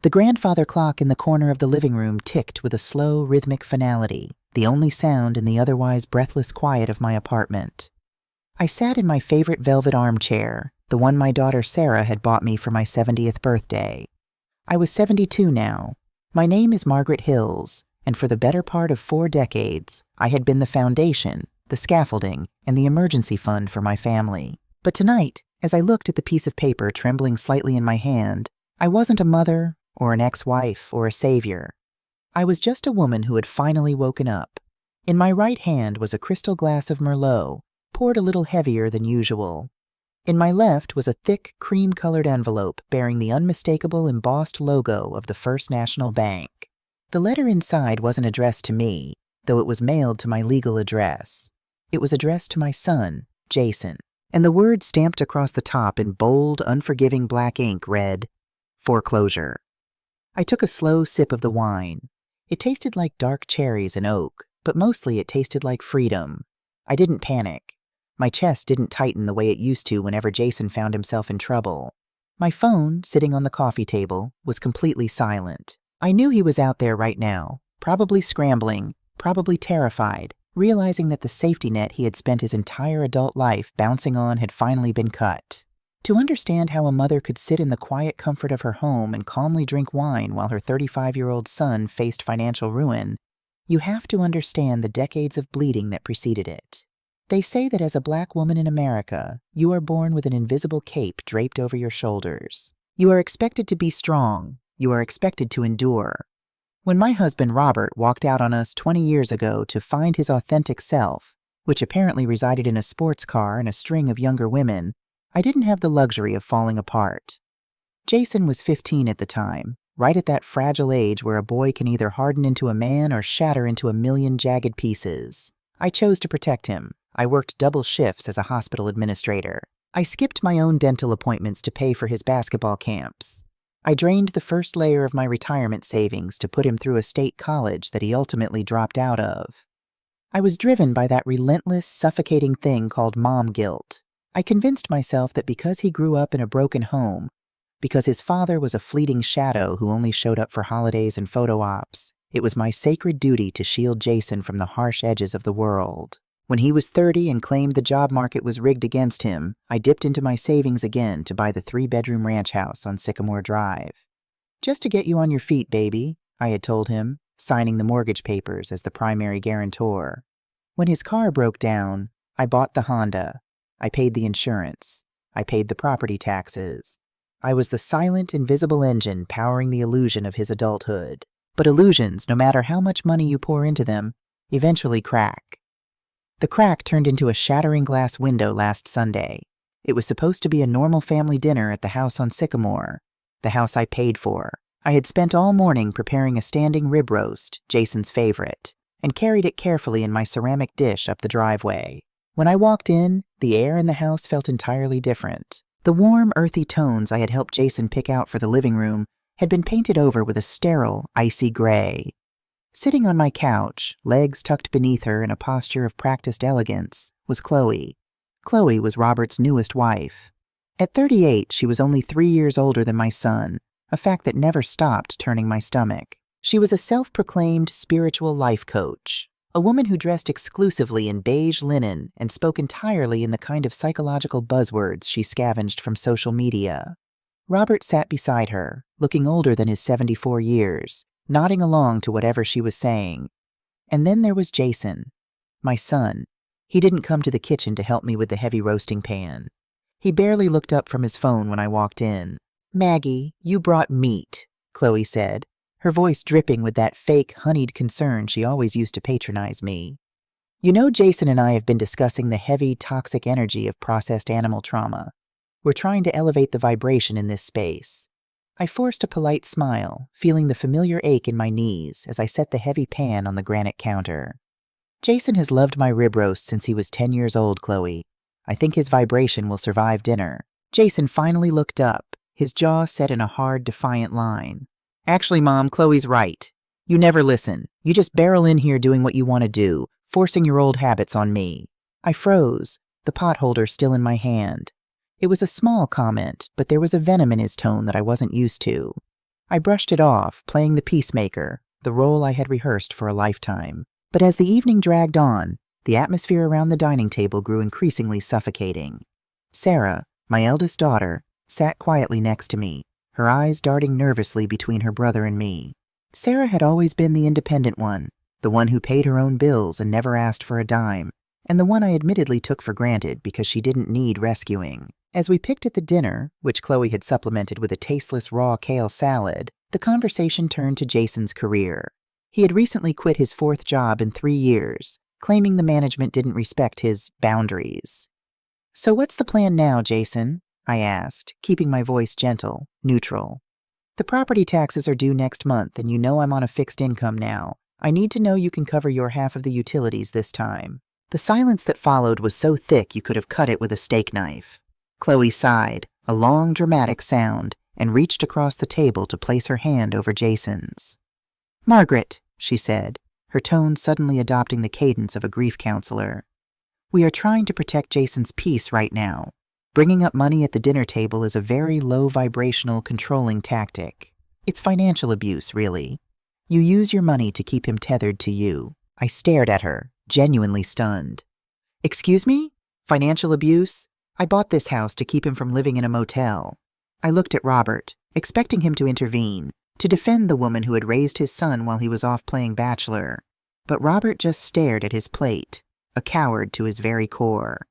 The grandfather clock in the corner of the living room ticked with a slow, rhythmic finality, the only sound in the otherwise breathless quiet of my apartment. I sat in my favorite velvet armchair, the one my daughter Sarah had bought me for my 70th birthday. I was 72 now. My name is Margaret Hills, and for the better part of 4 decades, I had been the foundation, the scaffolding, and the emergency fund for my family. But tonight, as I looked at the piece of paper trembling slightly in my hand, I wasn't a mother, or an ex-wife, or a savior. I was just a woman who had finally woken up. In my right hand was a crystal glass of Merlot, poured a little heavier than usual. In my left was a thick, cream-colored envelope bearing the unmistakable embossed logo of the First National Bank. The letter inside wasn't addressed to me, though it was mailed to my legal address. It was addressed to my son, Jason, and the word stamped across the top in bold, unforgiving black ink read, "Foreclosure." I took a slow sip of the wine. It tasted like dark cherries and oak, but mostly it tasted like freedom. I didn't panic. My chest didn't tighten the way it used to whenever Jason found himself in trouble. My phone, sitting on the coffee table, was completely silent. I knew he was out there right now, probably scrambling, probably terrified, realizing that the safety net he had spent his entire adult life bouncing on had finally been cut. To understand how a mother could sit in the quiet comfort of her home and calmly drink wine while her 35-year-old son faced financial ruin, you have to understand the decades of bleeding that preceded it. They say that as a black woman in America, you are born with an invisible cape draped over your shoulders. You are expected to be strong. You are expected to endure. When my husband Robert walked out on us 20 years ago to find his authentic self, which apparently resided in a sports car and a string of younger women, I didn't have the luxury of falling apart. Jason was 15 at the time, right at that fragile age where a boy can either harden into a man or shatter into a million jagged pieces. I chose to protect him. I worked double shifts as a hospital administrator. I skipped my own dental appointments to pay for his basketball camps. I drained the first layer of my retirement savings to put him through a state college that he ultimately dropped out of. I was driven by that relentless, suffocating thing called mom guilt. I convinced myself that because he grew up in a broken home, because his father was a fleeting shadow who only showed up for holidays and photo ops, it was my sacred duty to shield Jason from the harsh edges of the world. When he was 30 and claimed the job market was rigged against him, I dipped into my savings again to buy the 3-bedroom ranch house on Sycamore Drive. "Just to get you on your feet, baby," I had told him, signing the mortgage papers as the primary guarantor. When his car broke down, I bought the Honda. I paid the insurance. I paid the property taxes. I was the silent, invisible engine powering the illusion of his adulthood. But illusions, no matter how much money you pour into them, eventually crack. The crack turned into a shattering glass window last Sunday. It was supposed to be a normal family dinner at the house on Sycamore, the house I paid for. I had spent all morning preparing a standing rib roast, Jason's favorite, and carried it carefully in my ceramic dish up the driveway. When I walked in, the air in the house felt entirely different. The warm, earthy tones I had helped Jason pick out for the living room had been painted over with a sterile, icy gray. Sitting on my couch, legs tucked beneath her in a posture of practiced elegance, was Chloe. Chloe was Robert's newest wife. At 38, she was only 3 years older than my son, a fact that never stopped turning my stomach. She was a self-proclaimed spiritual life coach, a woman who dressed exclusively in beige linen and spoke entirely in the kind of psychological buzzwords she scavenged from social media. Robert sat beside her, looking older than his 74 years, nodding along to whatever she was saying. And then there was Jason, my son. He didn't come to the kitchen to help me with the heavy roasting pan. He barely looked up from his phone when I walked in. "Maggie, you brought meat," Chloe said, her voice dripping with that fake, honeyed concern she always used to patronize me. "You know, Jason and I have been discussing the heavy, toxic energy of processed animal trauma. We're trying to elevate the vibration in this space." I forced a polite smile, feeling the familiar ache in my knees as I set the heavy pan on the granite counter. "Jason has loved my rib roast since he was 10 years old, Chloe. I think his vibration will survive dinner." Jason finally looked up, his jaw set in a hard, defiant line. "Actually, Mom, Chloe's right. You never listen. You just barrel in here doing what you want to do, forcing your old habits on me." I froze, the potholder still in my hand. It was a small comment, but there was a venom in his tone that I wasn't used to. I brushed it off, playing the peacemaker, the role I had rehearsed for a lifetime. But as the evening dragged on, the atmosphere around the dining table grew increasingly suffocating. Sarah, my eldest daughter, sat quietly next to me, her eyes darting nervously between her brother and me. Sarah had always been the independent one, the one who paid her own bills and never asked for a dime, and the one I admittedly took for granted because she didn't need rescuing. As we picked at the dinner, which Chloe had supplemented with a tasteless raw kale salad, the conversation turned to Jason's career. He had recently quit his 4th job in 3 years, claiming the management didn't respect his boundaries. "So what's the plan now, Jason?" I asked, keeping my voice gentle, neutral. "The property taxes are due next month, and you know I'm on a fixed income now. I need to know you can cover your half of the utilities this time." The silence that followed was so thick you could have cut it with a steak knife. Chloe sighed, a long, dramatic sound, and reached across the table to place her hand over Jason's. "Margaret," she said, her tone suddenly adopting the cadence of a grief counselor, "we are trying to protect Jason's peace right now. Bringing up money at the dinner table is a very low-vibrational, controlling tactic. It's financial abuse, really. You use your money to keep him tethered to you." I stared at her, genuinely stunned. "Excuse me? Financial abuse? I bought this house to keep him from living in a motel." I looked at Robert, expecting him to intervene, to defend the woman who had raised his son while he was off playing bachelor. But Robert just stared at his plate, a coward to his very core.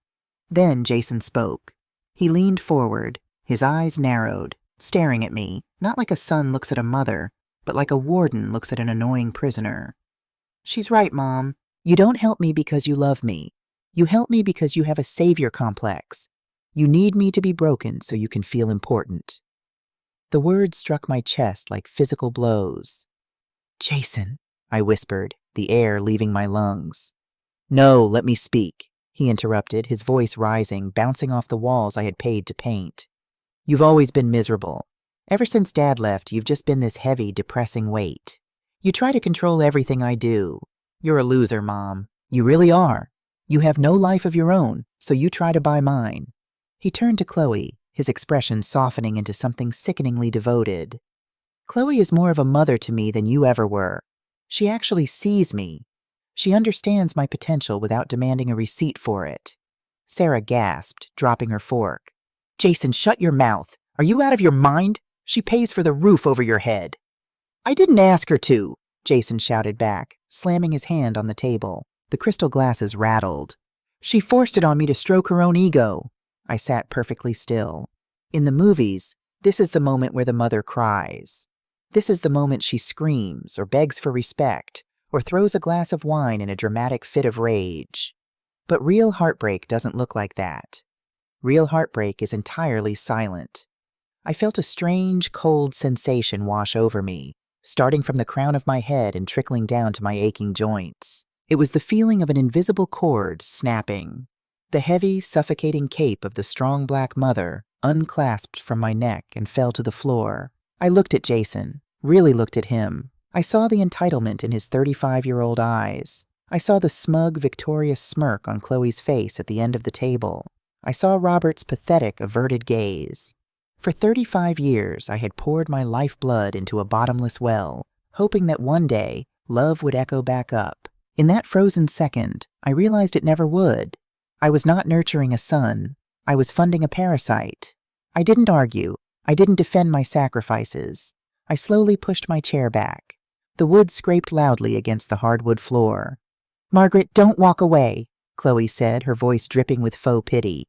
Then Jason spoke. He leaned forward, his eyes narrowed, staring at me, not like a son looks at a mother, but like a warden looks at an annoying prisoner. "She's right, Mom. You don't help me because you love me. You help me because you have a savior complex. You need me to be broken so you can feel important." The words struck my chest like physical blows. "Jason," I whispered, the air leaving my lungs. "No, let me speak," he interrupted, his voice rising, bouncing off the walls I had paid to paint. "You've always been miserable. Ever since Dad left, you've just been this heavy, depressing weight. You try to control everything I do. You're a loser, Mom. You really are. You have no life of your own, so you try to buy mine." He turned to Chloe, his expression softening into something sickeningly devoted. "Chloe is more of a mother to me than you ever were. She actually sees me. She understands my potential without demanding a receipt for it." Sarah gasped, dropping her fork. "Jason, shut your mouth. Are you out of your mind? She pays for the roof over your head." "I didn't ask her to," Jason shouted back, slamming his hand on the table. The crystal glasses rattled. "She forced it on me to stroke her own ego." I sat perfectly still. In the movies, this is the moment where the mother cries. This is the moment she screams, or begs for respect, or throws a glass of wine in a dramatic fit of rage. But real heartbreak doesn't look like that. Real heartbreak is entirely silent. I felt a strange, cold sensation wash over me, starting from the crown of my head and trickling down to my aching joints. It was the feeling of an invisible cord snapping. The heavy, suffocating cape of the strong black mother unclasped from my neck and fell to the floor. I looked at Jason, really looked at him. I saw the entitlement in his 35-year-old eyes. I saw the smug, victorious smirk on Chloe's face at the end of the table. I saw Robert's pathetic, averted gaze. For 35 years, I had poured my lifeblood into a bottomless well, hoping that one day, love would echo back up. In that frozen second, I realized it never would. I was not nurturing a son. I was funding a parasite. I didn't argue. I didn't defend my sacrifices. I slowly pushed my chair back. The wood scraped loudly against the hardwood floor. "Margaret, don't walk away," Chloe said, her voice dripping with faux pity.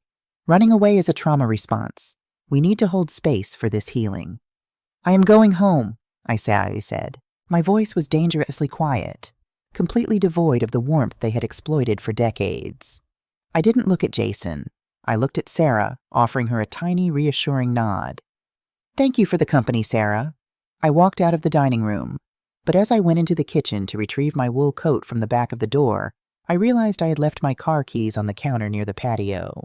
"Running away is a trauma response. We need to hold space for this healing." "I am going home," I said. My voice was dangerously quiet, completely devoid of the warmth they had exploited for decades. I didn't look at Jason. I looked at Sarah, offering her a tiny, reassuring nod. "Thank you for the company, Sarah." I walked out of the dining room, but as I went into the kitchen to retrieve my wool coat from the back of the door, I realized I had left my car keys on the counter near the patio.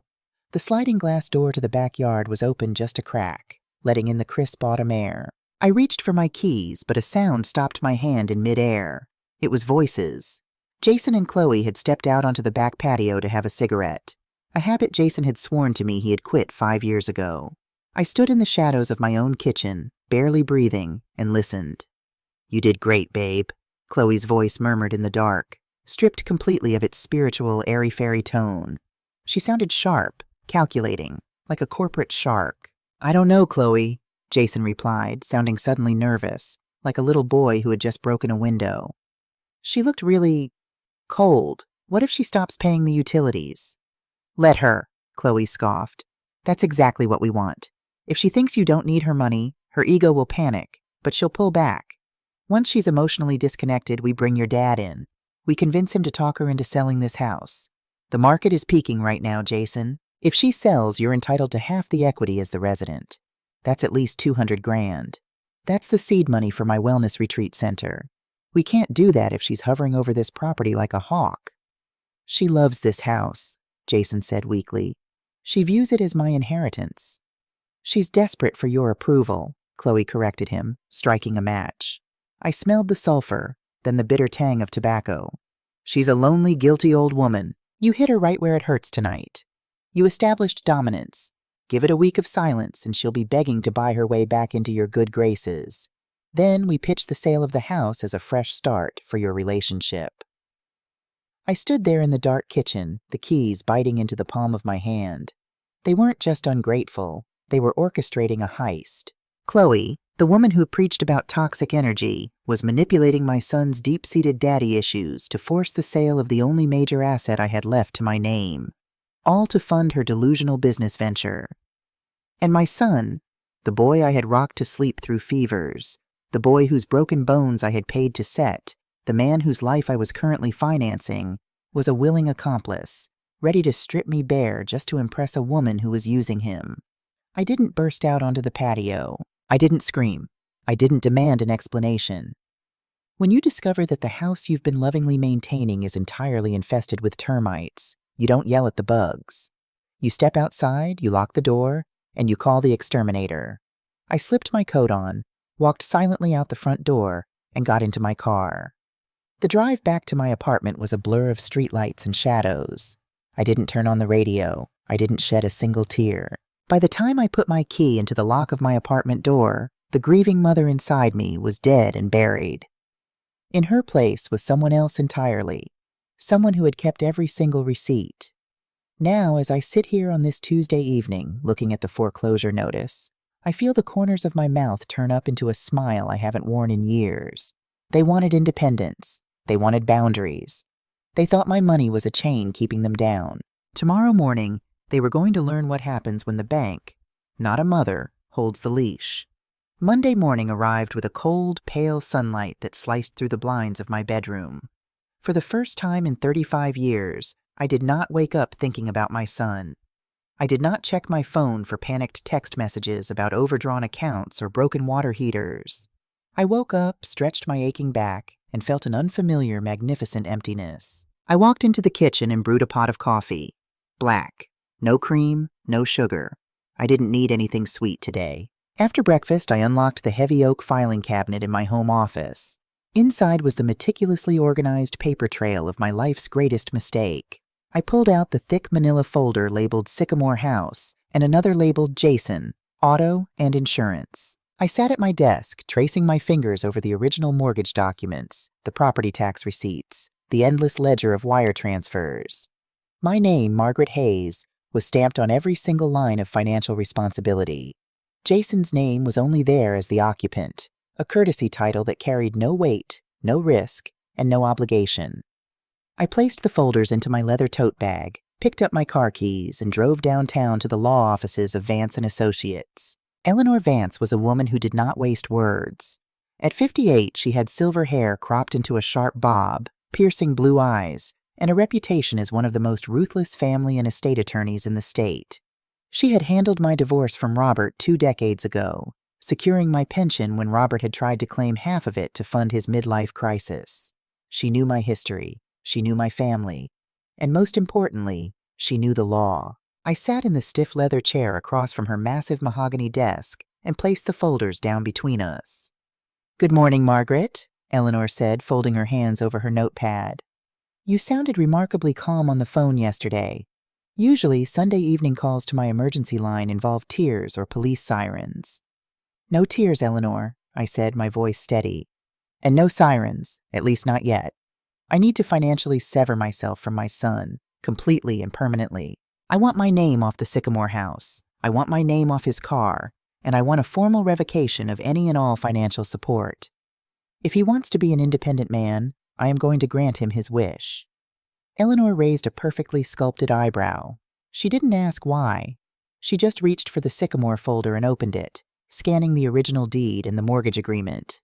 The sliding glass door to the backyard was open just a crack, letting in the crisp autumn air. I reached for my keys, but a sound stopped my hand in midair. It was voices. Jason and Chloe had stepped out onto the back patio to have a cigarette, a habit Jason had sworn to me he had quit 5 years ago. I stood in the shadows of my own kitchen, barely breathing, and listened. "You did great, babe," Chloe's voice murmured in the dark, stripped completely of its spiritual, airy-fairy tone. She sounded sharp, calculating, like a corporate shark. "I don't know, Chloe," Jason replied, sounding suddenly nervous, like a little boy who had just broken a window. "She looked really cold. What if she stops paying the utilities?" "Let her," Chloe scoffed. "That's exactly what we want. If she thinks you don't need her money, her ego will panic, but she'll pull back. Once she's emotionally disconnected, we bring your dad in. We convince him to talk her into selling this house. The market is peaking right now, Jason. If she sells, you're entitled to half the equity as the resident. That's at least $200,000. That's the seed money for my wellness retreat center. We can't do that if she's hovering over this property like a hawk." "She loves this house," Jason said weakly. "She views it as my inheritance." "She's desperate for your approval," Chloe corrected him, striking a match. I smelled the sulfur, then the bitter tang of tobacco. "She's a lonely, guilty old woman. You hit her right where it hurts tonight. You established dominance. Give it a week of silence and she'll be begging to buy her way back into your good graces. Then we pitch the sale of the house as a fresh start for your relationship." I stood there in the dark kitchen, the keys biting into the palm of my hand. They weren't just ungrateful, they were orchestrating a heist. Chloe, the woman who preached about toxic energy, was manipulating my son's deep-seated daddy issues to force the sale of the only major asset I had left to my name, all to fund her delusional business venture. And my son, the boy I had rocked to sleep through fevers, the boy whose broken bones I had paid to set, the man whose life I was currently financing, was a willing accomplice, ready to strip me bare just to impress a woman who was using him. I didn't burst out onto the patio. I didn't scream. I didn't demand an explanation. When you discover that the house you've been lovingly maintaining is entirely infested with termites, you don't yell at the bugs. You step outside, you lock the door, and you call the exterminator. I slipped my coat on, walked silently out the front door, and got into my car. The drive back to my apartment was a blur of streetlights and shadows. I didn't turn on the radio. I didn't shed a single tear. By the time I put my key into the lock of my apartment door, the grieving mother inside me was dead and buried. In her place was someone else entirely, someone who had kept every single receipt. Now, as I sit here on this Tuesday evening, looking at the foreclosure notice, I feel the corners of my mouth turn up into a smile I haven't worn in years. They wanted independence. They wanted boundaries. They thought my money was a chain keeping them down. Tomorrow morning, they were going to learn what happens when the bank, not a mother, holds the leash. Monday morning arrived with a cold, pale sunlight that sliced through the blinds of my bedroom. For the first time in 35 years, I did not wake up thinking about my son. I did not check my phone for panicked text messages about overdrawn accounts or broken water heaters. I woke up, stretched my aching back, and felt an unfamiliar, magnificent emptiness. I walked into the kitchen and brewed a pot of coffee. Black. No cream, no sugar. I didn't need anything sweet today. After breakfast, I unlocked the heavy oak filing cabinet in my home office. Inside was the meticulously organized paper trail of my life's greatest mistake. I pulled out the thick manila folder labeled Sycamore House and another labeled Jason, Auto and Insurance. I sat at my desk, tracing my fingers over the original mortgage documents, the property tax receipts, the endless ledger of wire transfers. My name, Margaret Hayes, was stamped on every single line of financial responsibility. Jason's name was only there as the occupant, a courtesy title that carried no weight, no risk, and no obligation. I placed the folders into my leather tote bag, picked up my car keys, and drove downtown to the law offices of Vance & Associates. Eleanor Vance was a woman who did not waste words. At 58, she had silver hair cropped into a sharp bob, piercing blue eyes, and a reputation as one of the most ruthless family and estate attorneys in the state. She had handled my divorce from Robert 2 decades ago, securing my pension when Robert had tried to claim half of it to fund his midlife crisis. She knew my history, she knew my family, and most importantly, she knew the law. I sat in the stiff leather chair across from her massive mahogany desk and placed the folders down between us. "Good morning, Margaret," Eleanor said, folding her hands over her notepad. "You sounded remarkably calm on the phone yesterday. Usually, Sunday evening calls to my emergency line involve tears or police sirens. No tears, Eleanor, I said, my voice steady. And no sirens, at least not yet. I need to financially sever myself from my son, completely and permanently. I want my name off the Sycamore house. I want my name off his car. And I want a formal revocation of any and all financial support. If he wants to be an independent man, I am going to grant him his wish. Eleanor raised a perfectly sculpted eyebrow. She didn't ask why. She just reached for the Sycamore folder and opened it, scanning the original deed and the mortgage agreement.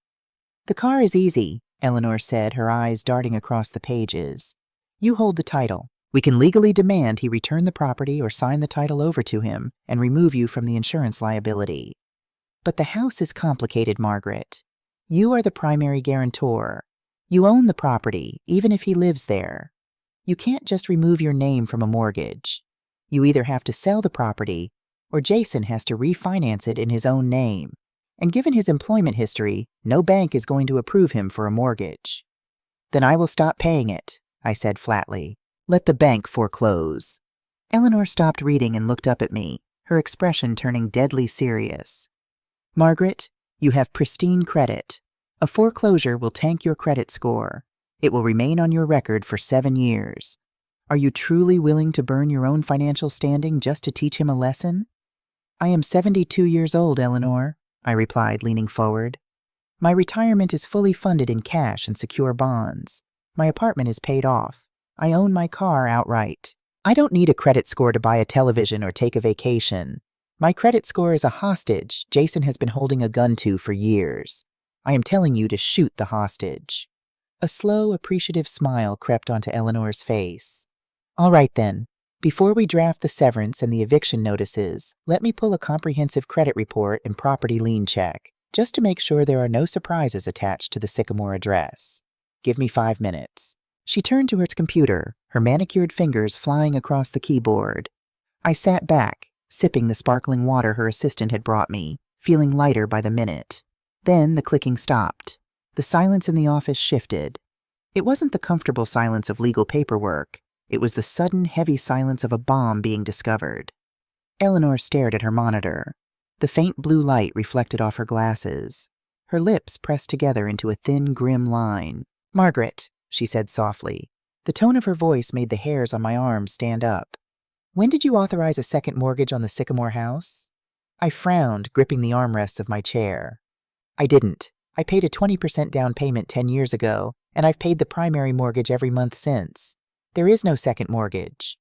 The car is easy, Eleanor said, her eyes darting across the pages. You hold the title. We can legally demand he return the property or sign the title over to him and remove you from the insurance liability. But the house is complicated, Margaret. You are the primary guarantor. You own the property, even if he lives there. You can't just remove your name from a mortgage. You either have to sell the property, or Jason has to refinance it in his own name. And given his employment history, no bank is going to approve him for a mortgage. Then I will stop paying it, I said flatly. Let the bank foreclose. Eleanor stopped reading and looked up at me, her expression turning deadly serious. Margaret, you have pristine credit. A foreclosure will tank your credit score. It will remain on your record for 7 years. Are you truly willing to burn your own financial standing just to teach him a lesson? I am 72 years old, Eleanor, I replied, leaning forward. My retirement is fully funded in cash and secure bonds. My apartment is paid off. I own my car outright. I don't need a credit score to buy a television or take a vacation. My credit score is a hostage Jason has been holding a gun to for years. I am telling you to shoot the hostage. A slow, appreciative smile crept onto Eleanor's face. All right then. Before we draft the severance and the eviction notices, let me pull a comprehensive credit report and property lien check, just to make sure there are no surprises attached to the Sycamore address. Give me 5 minutes. She turned to her computer, her manicured fingers flying across the keyboard. I sat back, sipping the sparkling water her assistant had brought me, feeling lighter by the minute. Then the clicking stopped. The silence in the office shifted. It wasn't the comfortable silence of legal paperwork. It was the sudden, heavy silence of a bomb being discovered. Eleanor stared at her monitor. The faint blue light reflected off her glasses. Her lips pressed together into a thin, grim line. Margaret, she said softly. The tone of her voice made the hairs on my arms stand up. When did you authorize a second mortgage on the Sycamore house? I frowned, gripping the armrests of my chair. I didn't. I paid a 20% down payment 10 years ago, and I've paid the primary mortgage every month since. There is no second mortgage.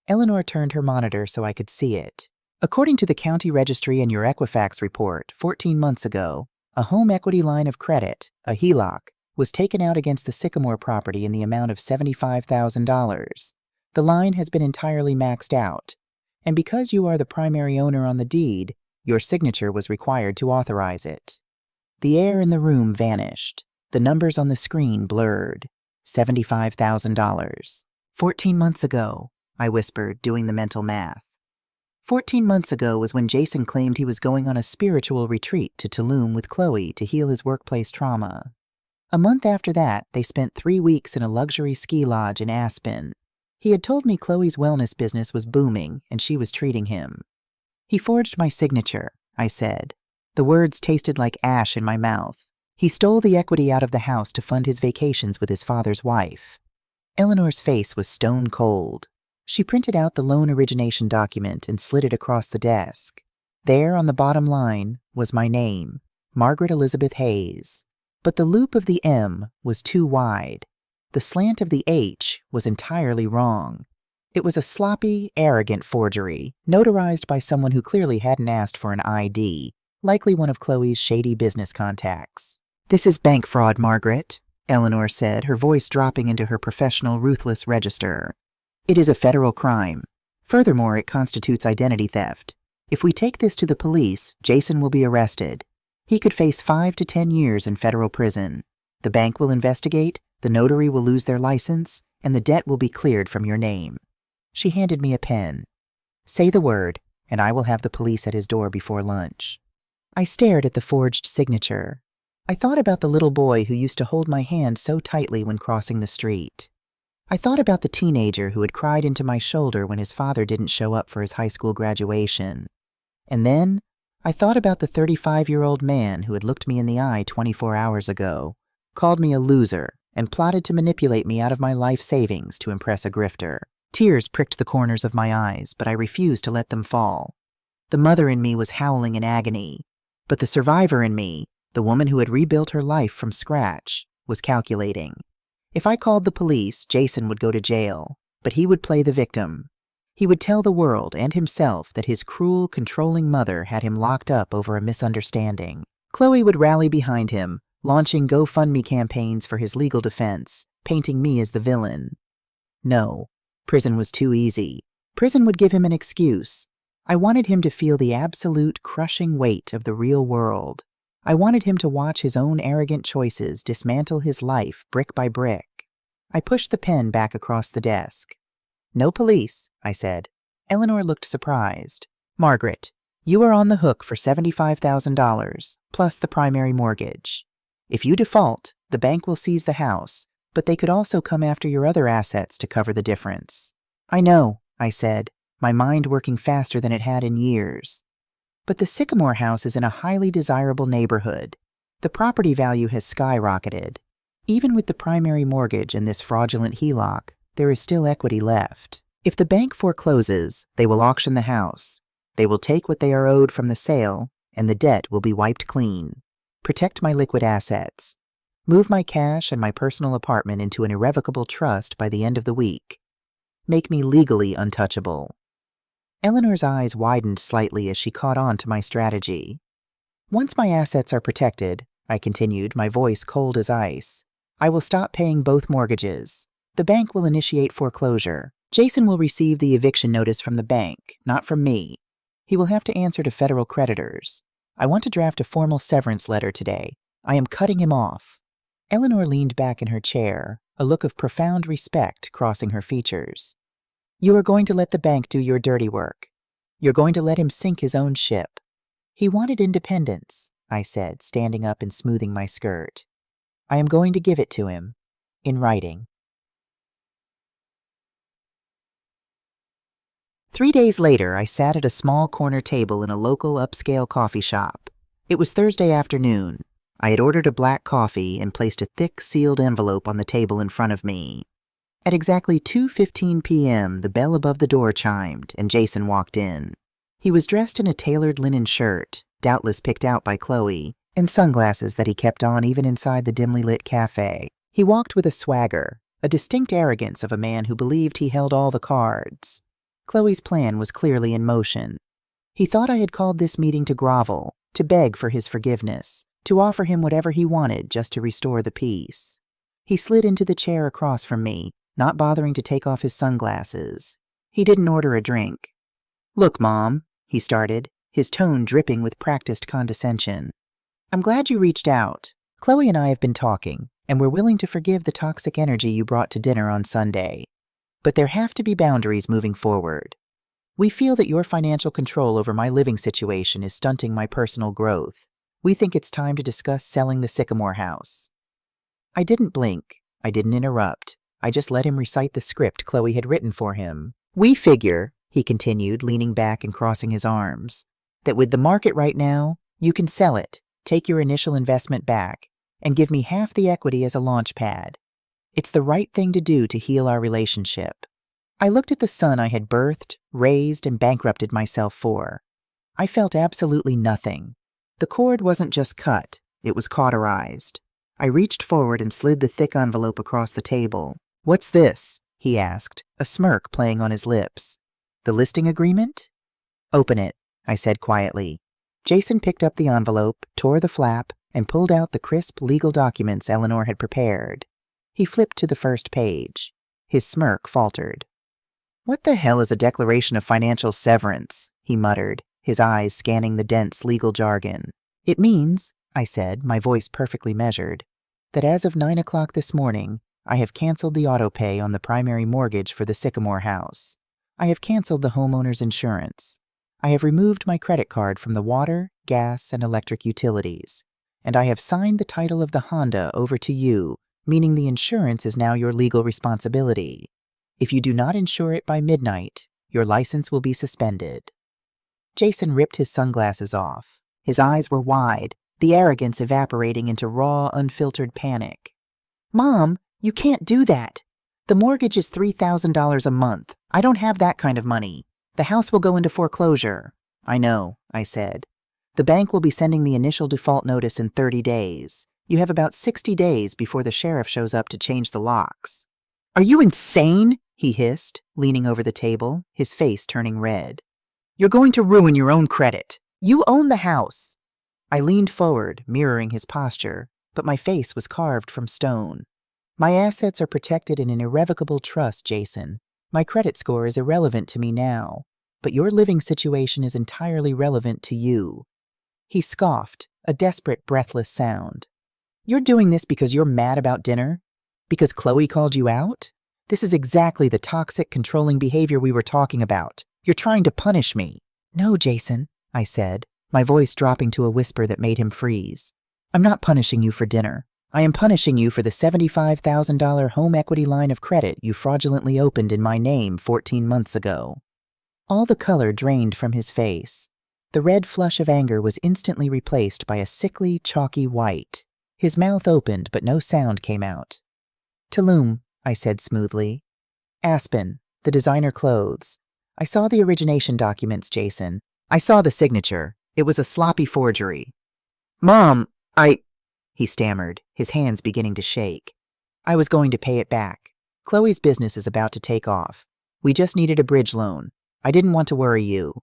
Eleanor turned her monitor so I could see it. According to the county registry and your Equifax report, 14 months ago, a home equity line of credit, a HELOC, was taken out against the Sycamore property in the amount of $75,000. The line has been entirely maxed out, and because you are the primary owner on the deed, your signature was required to authorize it. The air in the room vanished. The numbers on the screen blurred. $75,000. 14 months ago, I whispered, doing the mental math. 14 months ago was when Jason claimed he was going on a spiritual retreat to Tulum with Chloe to heal his workplace trauma. A month after that, they spent 3 weeks in a luxury ski lodge in Aspen. He had told me Chloe's wellness business was booming and she was treating him. He forged my signature, I said. The words tasted like ash in my mouth. He stole the equity out of the house to fund his vacations with his father's wife. Eleanor's face was stone cold. She printed out the loan origination document and slid it across the desk. There, on the bottom line, was my name, Margaret Elizabeth Hayes. But the loop of the M was too wide. The slant of the H was entirely wrong. It was a sloppy, arrogant forgery, notarized by someone who clearly hadn't asked for an ID, likely one of Chloe's shady business contacts. This is bank fraud, Margaret, Eleanor said, her voice dropping into her professional, ruthless register. It is a federal crime. Furthermore, it constitutes identity theft. If we take this to the police, Jason will be arrested. He could face 5 to 10 years in federal prison. The bank will investigate, the notary will lose their license, and the debt will be cleared from your name. She handed me a pen. Say the word, and I will have the police at his door before lunch. I stared at the forged signature. I thought about the little boy who used to hold my hand so tightly when crossing the street. I thought about the teenager who had cried into my shoulder when his father didn't show up for his high school graduation. And then I thought about the 35-year-old man who had looked me in the eye 24 hours ago, called me a loser, and plotted to manipulate me out of my life savings to impress a grifter. Tears pricked the corners of my eyes, but I refused to let them fall. The mother in me was howling in agony, but the survivor in me, the woman who had rebuilt her life from scratch, was calculating. If I called the police, Jason would go to jail, but he would play the victim. He would tell the world and himself that his cruel, controlling mother had him locked up over a misunderstanding. Chloe would rally behind him, launching GoFundMe campaigns for his legal defense, painting me as the villain. No, prison was too easy. Prison would give him an excuse. I wanted him to feel the absolute, crushing weight of the real world. I wanted him to watch his own arrogant choices dismantle his life brick by brick. I pushed the pen back across the desk. "No police," I said. Eleanor looked surprised. "Margaret, you are on the hook for $75,000, plus the primary mortgage. If you default, the bank will seize the house, but they could also come after your other assets to cover the difference." "I know," I said, my mind working faster than it had in years. "But the Sycamore house is in a highly desirable neighborhood. The property value has skyrocketed. Even with the primary mortgage and this fraudulent HELOC, there is still equity left. If the bank forecloses, they will auction the house. They will take what they are owed from the sale, and the debt will be wiped clean. Protect my liquid assets. Move my cash and my personal apartment into an irrevocable trust by the end of the week. Make me legally untouchable." Eleanor's eyes widened slightly as she caught on to my strategy. "Once my assets are protected," I continued, my voice cold as ice, "I will stop paying both mortgages. The bank will initiate foreclosure. Jason will receive the eviction notice from the bank, not from me. He will have to answer to federal creditors. I want to draft a formal severance letter today. I am cutting him off." Eleanor leaned back in her chair, a look of profound respect crossing her features. "You are going to let the bank do your dirty work. You're going to let him sink his own ship." "He wanted independence," I said, standing up and smoothing my skirt. "I am going to give it to him. In writing." 3 days later, I sat at a small corner table in a local upscale coffee shop. It was Thursday afternoon. I had ordered a black coffee and placed a thick, sealed envelope on the table in front of me. At exactly 2:15 p.m., the bell above the door chimed, and Jason walked in. He was dressed in a tailored linen shirt, doubtless picked out by Chloe, and sunglasses that he kept on even inside the dimly lit cafe. He walked with a swagger, a distinct arrogance of a man who believed he held all the cards. Chloe's plan was clearly in motion. He thought I had called this meeting to grovel, to beg for his forgiveness, to offer him whatever he wanted just to restore the peace. He slid into the chair across from me, not bothering to take off his sunglasses. He didn't order a drink. "Look, Mom," he started, his tone dripping with practiced condescension. "I'm glad you reached out. Chloe and I have been talking, and we're willing to forgive the toxic energy you brought to dinner on Sunday. But there have to be boundaries moving forward. We feel that your financial control over my living situation is stunting my personal growth. We think it's time to discuss selling the Sycamore house." I didn't blink. I didn't interrupt. I just let him recite the script Chloe had written for him. "We figure," he continued, leaning back and crossing his arms, "that with the market right now, you can sell it, take your initial investment back, and give me half the equity as a launch pad. It's the right thing to do to heal our relationship." I looked at the son I had birthed, raised, and bankrupted myself for. I felt absolutely nothing. The cord wasn't just cut, it was cauterized. I reached forward and slid the thick envelope across the table. "What's this?" he asked, a smirk playing on his lips. "The listing agreement?" "Open it," I said quietly. Jason picked up the envelope, tore the flap, and pulled out the crisp legal documents Eleanor had prepared. He flipped to the first page. His smirk faltered. "What the hell is a declaration of financial severance?" he muttered, his eyes scanning the dense legal jargon. "It means," I said, my voice perfectly measured, "that as of 9 o'clock this morning, I have canceled the auto pay on the primary mortgage for the Sycamore house. I have canceled the homeowner's insurance. I have removed my credit card from the water, gas, and electric utilities. And I have signed the title of the Honda over to you meaning the insurance is now your legal responsibility. If you do not insure it by midnight, your license will be suspended." Jason ripped his sunglasses off. His eyes were wide, the arrogance evaporating into raw, unfiltered panic. "Mom, you can't do that. The mortgage is $3,000 a month. I don't have that kind of money. The house will go into foreclosure." "I know," I said. "The bank will be sending the initial default notice in 30 days. You have about 60 days before the sheriff shows up to change the locks." "Are you insane?" he hissed, leaning over the table, his face turning red. "You're going to ruin your own credit. You own the house." I leaned forward, mirroring his posture, but my face was carved from stone. "My assets are protected in an irrevocable trust, Jason. My credit score is irrelevant to me now, but your living situation is entirely relevant to you." He scoffed, a desperate, breathless sound. "You're doing this because you're mad about dinner? Because Chloe called you out? This is exactly the toxic, controlling behavior we were talking about. You're trying to punish me." "No, Jason," I said, my voice dropping to a whisper that made him freeze. "I'm not punishing you for dinner. I am punishing you for the $75,000 home equity line of credit you fraudulently opened in my name 14 months ago." All the color drained from his face. The red flush of anger was instantly replaced by a sickly, chalky white. His mouth opened, but no sound came out. "Tulum," I said smoothly. "Aspen, the designer clothes. I saw the origination documents, Jason. I saw the signature. It was a sloppy forgery." "Mom, he stammered, his hands beginning to shake. "I was going to pay it back. Chloe's business is about to take off. We just needed a bridge loan. I didn't want to worry you."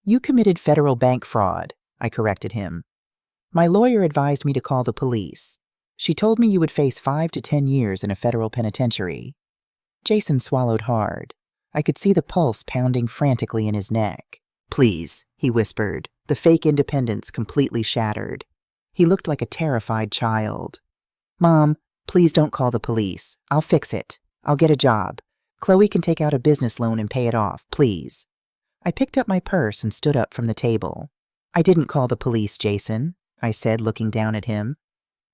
"You committed federal bank fraud," I corrected him. "My lawyer advised me to call the police. She told me you would face 5 to 10 years in a federal penitentiary." Jason swallowed hard. I could see the pulse pounding frantically in his neck. "Please," he whispered, the fake independence completely shattered. He looked like a terrified child. "Mom, please don't call the police. I'll fix it. I'll get a job. Chloe can take out a business loan and pay it off, please." I picked up my purse and stood up from the table. "I didn't call the police, Jason," I said, looking down at him,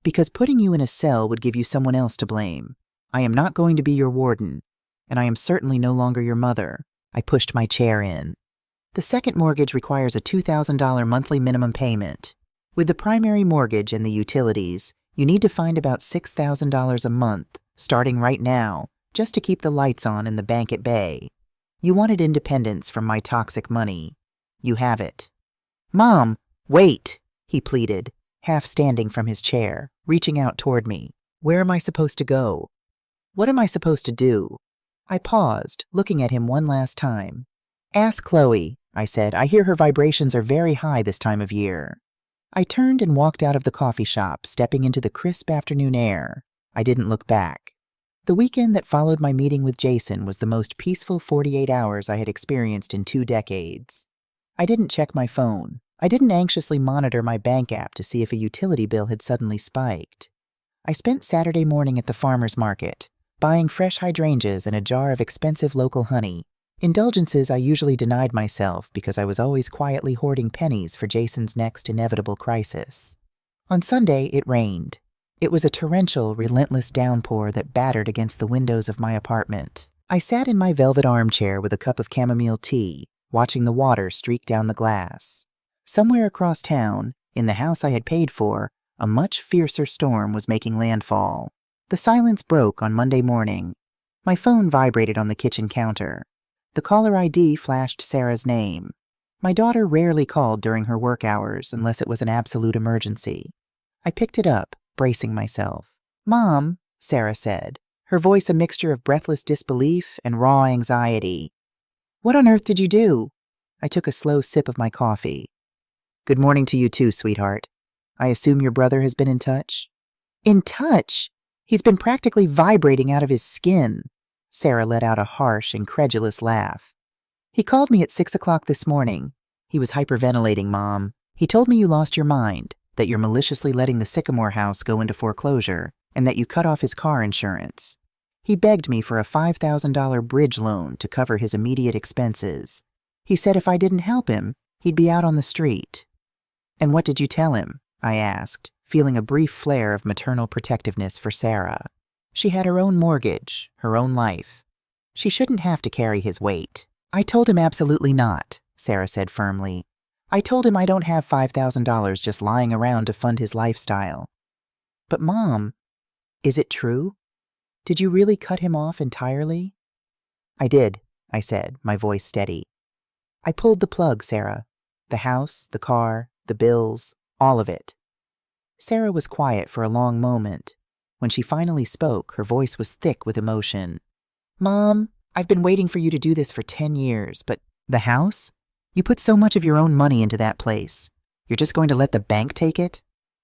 "because putting you in a cell would give you someone else to blame. I am not going to be your warden, and I am certainly no longer your mother." I pushed my chair in. "The second mortgage requires a $2,000 monthly minimum payment. With the primary mortgage and the utilities, you need to find about $6,000 a month, starting right now, just to keep the lights on and the bank at bay. You wanted independence from my toxic money. You have it." "Mom, wait," he pleaded, half standing from his chair, reaching out toward me. "Where am I supposed to go? What am I supposed to do?" I paused, looking at him one last time. "Ask Chloe," I said. "I hear her vibrations are very high this time of year." I turned and walked out of the coffee shop, stepping into the crisp afternoon air. I didn't look back. The weekend that followed my meeting with Jason was the most peaceful 48 hours I had experienced in 2 decades. I didn't check my phone. I didn't anxiously monitor my bank app to see if a utility bill had suddenly spiked. I spent Saturday morning at the farmer's market, buying fresh hydrangeas and a jar of expensive local honey. Indulgences I usually denied myself because I was always quietly hoarding pennies for Jason's next inevitable crisis. On Sunday, it rained. It was a torrential, relentless downpour that battered against the windows of my apartment. I sat in my velvet armchair with a cup of chamomile tea, watching the water streak down the glass. Somewhere across town, in the house I had paid for, a much fiercer storm was making landfall. The silence broke on Monday morning. My phone vibrated on the kitchen counter. The caller ID flashed Sarah's name. My daughter rarely called during her work hours unless it was an absolute emergency. I picked it up, bracing myself. "Mom," Sarah said, her voice a mixture of breathless disbelief and raw anxiety. "What on earth did you do?" I took a slow sip of my coffee. "Good morning to you too, sweetheart. I assume your brother has been in touch?" "In touch? He's been practically vibrating out of his skin." Sarah let out a harsh, incredulous laugh. "He called me at 6 o'clock this morning. He was hyperventilating, Mom. He told me you lost your mind, that you're maliciously letting the Sycamore house go into foreclosure, and that you cut off his car insurance. He begged me for a $5,000 bridge loan to cover his immediate expenses. He said if I didn't help him, he'd be out on the street." "And what did you tell him?" I asked, feeling a brief flare of maternal protectiveness for Sarah. She had her own mortgage, her own life. She shouldn't have to carry his weight. I told him absolutely not, Sarah said firmly. I told him I don't have $5,000 just lying around to fund his lifestyle. But Mom, is it true? Did you really cut him off entirely? I did, I said, my voice steady. I pulled the plug, Sarah. The house, the car, the bills, all of it. Sarah was quiet for a long moment. When she finally spoke, her voice was thick with emotion. Mom, I've been waiting for you to do this for 10 years, but the house? You put so much of your own money into that place. You're just going to let the bank take it?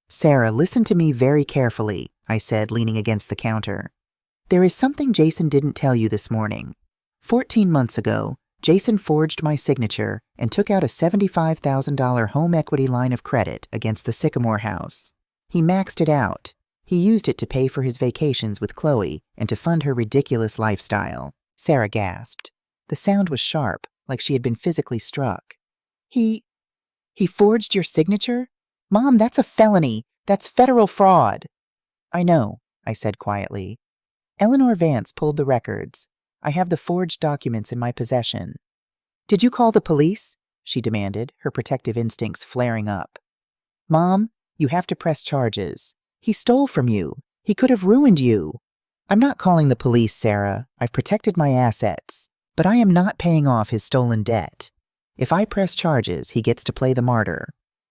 Sarah, listen to me very carefully, I said, leaning against the counter. There is something Jason didn't tell you this morning. 14 months ago, Jason forged my signature and took out a $75,000 home equity line of credit against the Sycamore house. He maxed it out. He used it to pay for his vacations with Chloe and to fund her ridiculous lifestyle. Sarah gasped. The sound was sharp, like she had been physically struck. He forged your signature? Mom, that's a felony. That's federal fraud. I know, I said quietly. Eleanor Vance pulled the records. I have the forged documents in my possession. Did you call the police? She demanded, her protective instincts flaring up. Mom, you have to press charges. He stole from you. He could have ruined you. I'm not calling the police, Sarah. I've protected my assets. But I am not paying off his stolen debt. If I press charges, he gets to play the martyr.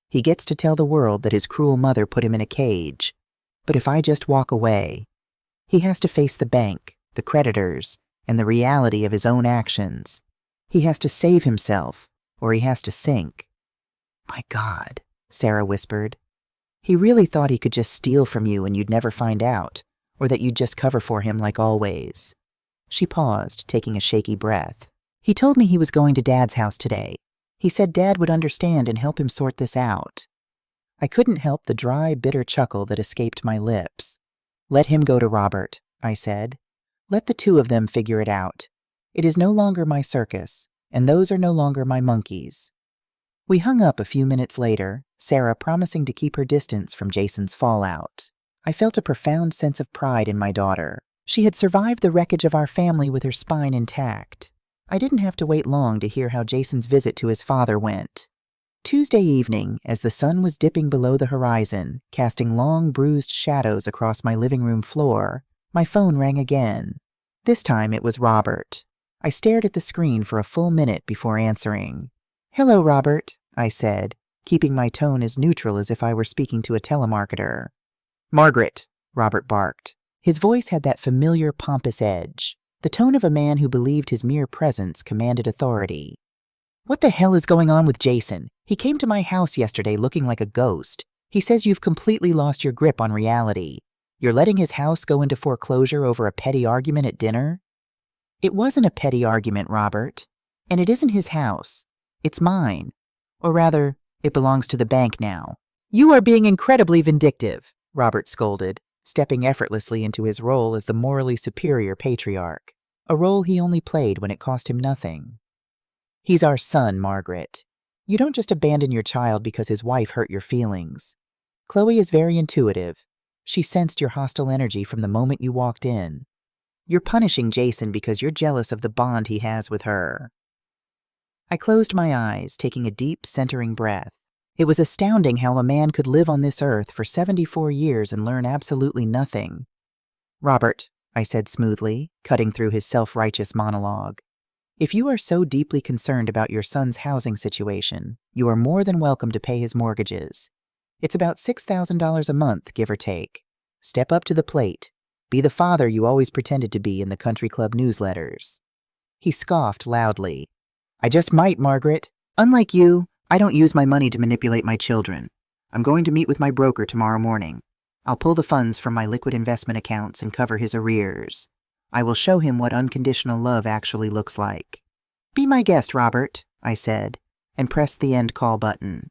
He gets to tell the world that his cruel mother put him in a cage. But if I just walk away, he has to face the bank, the creditors, and the reality of his own actions. He has to save himself, or he has to sink. My God, Sarah whispered. He really thought he could just steal from you and you'd never find out, or that you'd just cover for him like always. She paused, taking a shaky breath. He told me he was going to Dad's house today. He said Dad would understand and help him sort this out. I couldn't help the dry, bitter chuckle that escaped my lips. Let him go to Robert, I said. Let the two of them figure it out. It is no longer my circus, and those are no longer my monkeys. We hung up a few minutes later, Sarah promising to keep her distance from Jason's fallout. I felt a profound sense of pride in my daughter. She had survived the wreckage of our family with her spine intact. I didn't have to wait long to hear how Jason's visit to his father went. Tuesday evening, as the sun was dipping below the horizon, casting long, bruised shadows across my living room floor, my phone rang again. This time it was Robert. I stared at the screen for a full minute before answering. Hello, Robert, I said, keeping my tone as neutral as if I were speaking to a telemarketer. Margaret, Robert barked. His voice had that familiar, pompous edge, the tone of a man who believed his mere presence commanded authority. What the hell is going on with Jason? He came to my house yesterday looking like a ghost. He says you've completely lost your grip on reality. You're letting his house go into foreclosure over a petty argument at dinner? It wasn't a petty argument, Robert. And it isn't his house. It's mine. Or rather, it belongs to the bank now. You are being incredibly vindictive, Robert scolded, stepping effortlessly into his role as the morally superior patriarch, a role he only played when it cost him nothing. He's our son, Margaret. You don't just abandon your child because his wife hurt your feelings. Chloe is very intuitive. She sensed your hostile energy from the moment you walked in. You're punishing Jason because you're jealous of the bond he has with her. I closed my eyes, taking a deep, centering breath. It was astounding how a man could live on this earth for 74 years and learn absolutely nothing. Robert, I said smoothly, cutting through his self-righteous monologue. If you are so deeply concerned about your son's housing situation, you are more than welcome to pay his mortgages. It's about $6,000 a month, give or take. Step up to the plate. Be the father you always pretended to be in the country club newsletters. He scoffed loudly. I just might, Margaret. Unlike you, I don't use my money to manipulate my children. I'm going to meet with my broker tomorrow morning. I'll pull the funds from my liquid investment accounts and cover his arrears. I will show him what unconditional love actually looks like. Be my guest, Robert, I said, and pressed the end call button.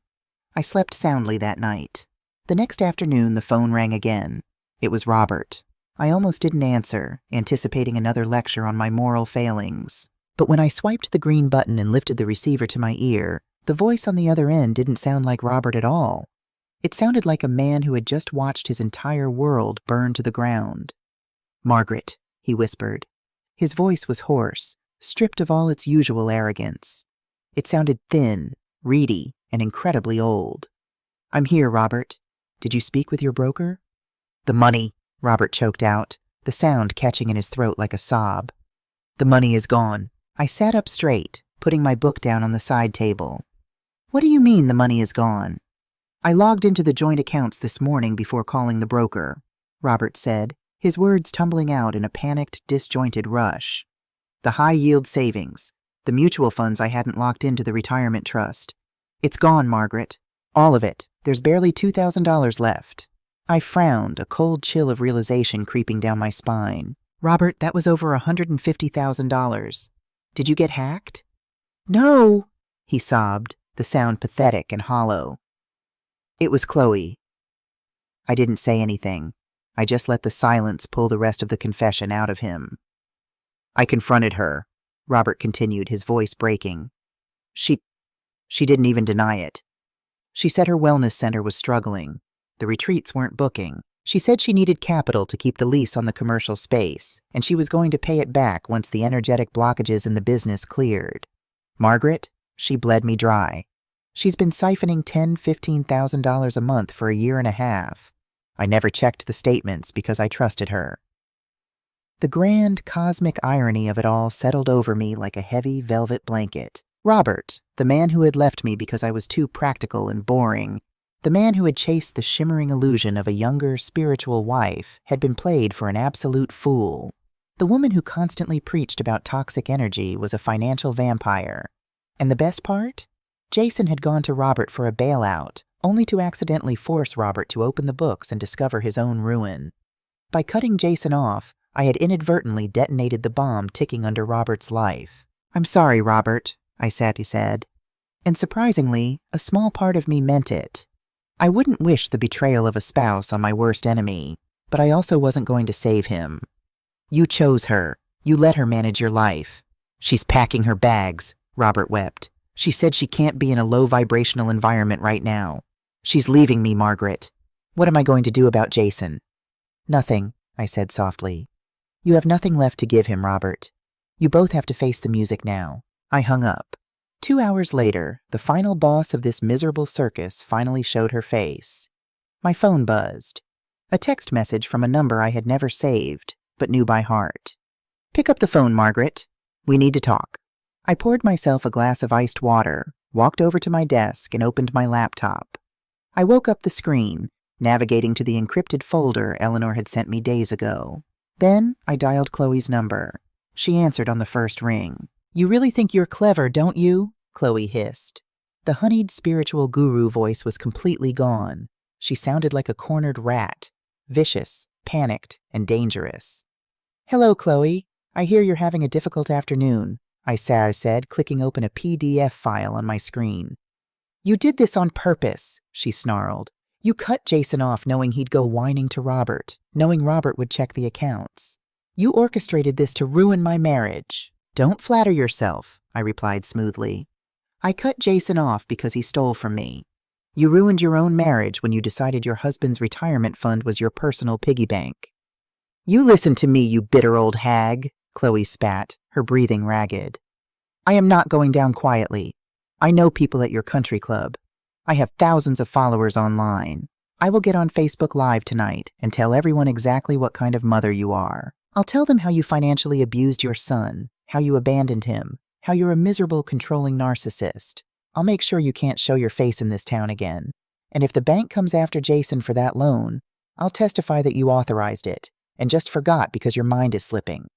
I slept soundly that night. The next afternoon, the phone rang again. It was Robert. I almost didn't answer, anticipating another lecture on my moral failings. But when I swiped the green button and lifted the receiver to my ear, the voice on the other end didn't sound like Robert at all. It sounded like a man who had just watched his entire world burn to the ground. Margaret, he whispered. His voice was hoarse, stripped of all its usual arrogance. It sounded thin, reedy, and incredibly old. I'm here, Robert. Did you speak with your broker? The money, Robert choked out, the sound catching in his throat like a sob. The money is gone. I sat up straight, putting my book down on the side table. What do you mean the money is gone? I logged into the joint accounts this morning before calling the broker, Robert said, his words tumbling out in a panicked, disjointed rush. The high-yield savings, the mutual funds I hadn't locked into the retirement trust. It's gone, Margaret. All of it. There's barely $2,000 left. I frowned, a cold chill of realization creeping down my spine. Robert, that was over $150,000. Did you get hacked? No, he sobbed, the sound pathetic and hollow. It was Chloe. I didn't say anything. I just let the silence pull the rest of the confession out of him. I confronted her, Robert continued, his voice breaking. She didn't even deny it. She said her wellness center was struggling. The retreats weren't booking. She said she needed capital to keep the lease on the commercial space, and she was going to pay it back once the energetic blockages in the business cleared. Margaret, she bled me dry. She's been siphoning $10,000–$15,000 a month for a year and a half. I never checked the statements because I trusted her. The grand cosmic irony of it all settled over me like a heavy velvet blanket. Robert, the man who had left me because I was too practical and boring, the man who had chased the shimmering illusion of a younger, spiritual wife, had been played for an absolute fool. The woman who constantly preached about toxic energy was a financial vampire. And the best part? Jason had gone to Robert for a bailout, only to accidentally force Robert to open the books and discover his own ruin. By cutting Jason off, I had inadvertently detonated the bomb ticking under Robert's life. I'm sorry, Robert, I said. And surprisingly, a small part of me meant it. I wouldn't wish the betrayal of a spouse on my worst enemy, but I also wasn't going to save him. You chose her. You let her manage your life. She's packing her bags, Robert wept. She said she can't be in a low-vibrational environment right now. She's leaving me, Margaret. What am I going to do about Jason? Nothing, I said softly. You have nothing left to give him, Robert. You both have to face the music now. I hung up. 2 hours later, the final boss of this miserable circus finally showed her face. My phone buzzed. A text message from a number I had never saved, but knew by heart. Pick up the phone, Margaret. We need to talk. I poured myself a glass of iced water, walked over to my desk, and opened my laptop. I woke up the screen, navigating to the encrypted folder Eleanor had sent me days ago. Then I dialed Chloe's number. She answered on the first ring. You really think you're clever, don't you? Chloe hissed. The honeyed spiritual guru voice was completely gone. She sounded like a cornered rat, vicious, panicked, and dangerous. Hello, Chloe. I hear you're having a difficult afternoon, I said, clicking open a PDF file on my screen. You did this on purpose, she snarled. You cut Jason off knowing he'd go whining to Robert, knowing Robert would check the accounts. You orchestrated this to ruin my marriage. Don't flatter yourself, I replied smoothly. I cut Jason off because he stole from me. You ruined your own marriage when you decided your husband's retirement fund was your personal piggy bank. You listen to me, you bitter old hag, Chloe spat, her breathing ragged. I am not going down quietly. I know people at your country club. I have thousands of followers online. I will get on Facebook Live tonight and tell everyone exactly what kind of mother you are. I'll tell them how you financially abused your son, how you abandoned him, how you're a miserable, controlling narcissist. I'll make sure you can't show your face in this town again. And if the bank comes after Jason for that loan, I'll testify that you authorized it and just forgot because your mind is slipping.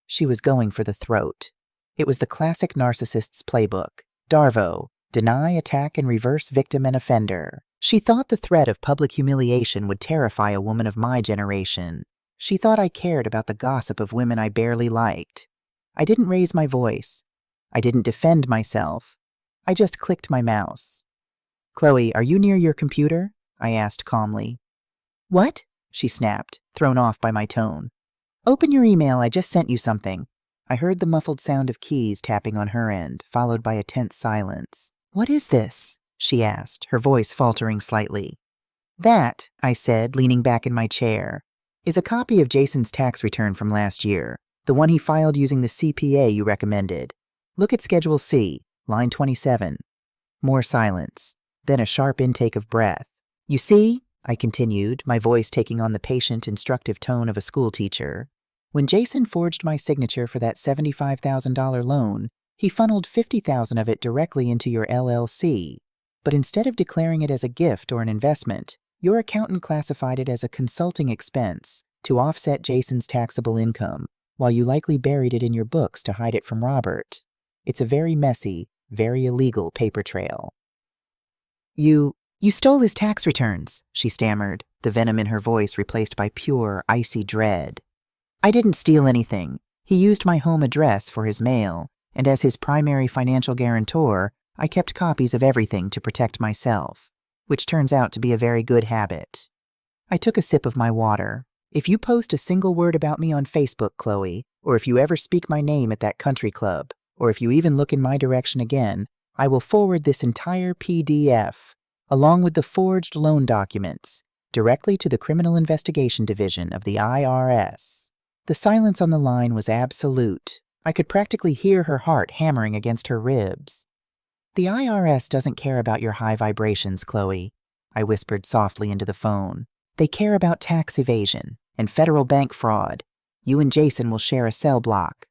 She was going for the throat. It was the classic narcissist's playbook. Darvo, deny, attack, and reverse victim and offender. She thought the threat of public humiliation would terrify a woman of my generation. She thought I cared about the gossip of women I barely liked. I didn't raise my voice. I didn't defend myself. I just clicked my mouse. Chloe, are you near your computer? I asked calmly. What? She snapped, thrown off by my tone. Open your email, I just sent you something. I heard the muffled sound of keys tapping on her end, followed by a tense silence. What is this? She asked, her voice faltering slightly. That, I said, leaning back in my chair. is a copy of Jason's tax return from last year, the one he filed using the CPA you recommended. Look at Schedule C, line 27. More silence, then a sharp intake of breath. You see, I continued, my voice taking on the patient, instructive tone of a schoolteacher. When Jason forged my signature for that $75,000 loan, he funneled $50,000 of it directly into your LLC. But instead of declaring it as a gift or an investment, your accountant classified it as a consulting expense to offset Jason's taxable income, while you likely buried it in your books to hide it from Robert. It's a very messy, very illegal paper trail. You stole his tax returns, she stammered, the venom in her voice replaced by pure, icy dread. I didn't steal anything. He used my home address for his mail, and as his primary financial guarantor, I kept copies of everything to protect myself, which turns out to be a very good habit. I took a sip of my water. If you post a single word about me on Facebook, Chloe, or if you ever speak my name at that country club, or if you even look in my direction again, I will forward this entire PDF, along with the forged loan documents, directly to the Criminal Investigation Division of the IRS. The silence on the line was absolute. I could practically hear her heart hammering against her ribs. The IRS doesn't care about your high vibrations, Chloe, I whispered softly into the phone. They care about tax evasion and federal bank fraud. You and Jason will share a cell block.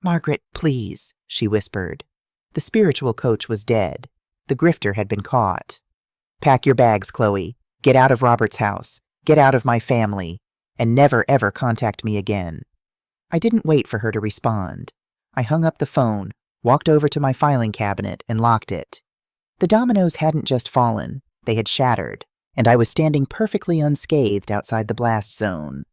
Margaret, please, she whispered. The spiritual coach was dead. The grifter had been caught. Pack your bags, Chloe. Get out of Robert's house. Get out of my family. And never, ever contact me again. I didn't wait for her to respond. I hung up the phone, walked over to my filing cabinet, and locked it. The dominoes hadn't just fallen, they had shattered, and I was standing perfectly unscathed outside the blast zone.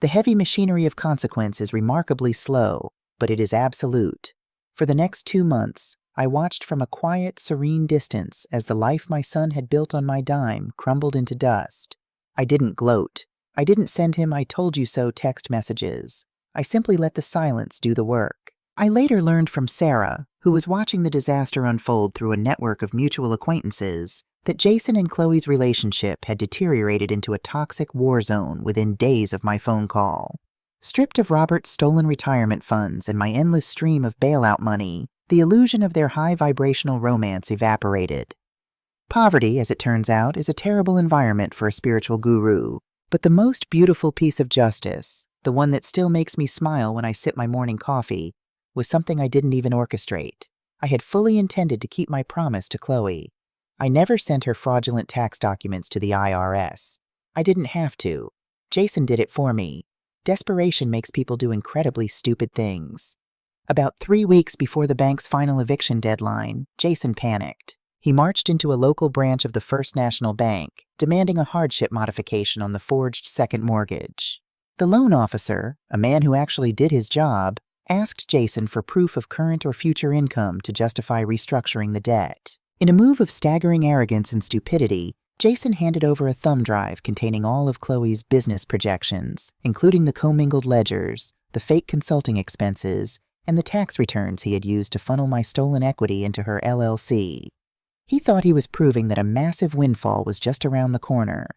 The heavy machinery of consequence is remarkably slow, but it is absolute. For the next 2 months, I watched from a quiet, serene distance as the life my son had built on my dime crumbled into dust. I didn't gloat. I didn't send him "I told you so" text messages. I simply let the silence do the work. I later learned from Sarah, who was watching the disaster unfold through a network of mutual acquaintances, that Jason and Chloe's relationship had deteriorated into a toxic war zone within days of my phone call. Stripped of Robert's stolen retirement funds and my endless stream of bailout money, the illusion of their high vibrational romance evaporated. Poverty, as it turns out, is a terrible environment for a spiritual guru, but the most beautiful piece of justice, the one that still makes me smile when I sip my morning coffee, was something I didn't even orchestrate. I had fully intended to keep my promise to Chloe. I never sent her fraudulent tax documents to the IRS. I didn't have to. Jason did it for me. Desperation makes people do incredibly stupid things. About 3 weeks before the bank's final eviction deadline, Jason panicked. He marched into a local branch of the First National Bank, demanding a hardship modification on the forged second mortgage. The loan officer, a man who actually did his job, asked Jason for proof of current or future income to justify restructuring the debt. In a move of staggering arrogance and stupidity, Jason handed over a thumb drive containing all of Chloe's business projections, including the commingled ledgers, the fake consulting expenses, and the tax returns he had used to funnel my stolen equity into her LLC. He thought he was proving that a massive windfall was just around the corner.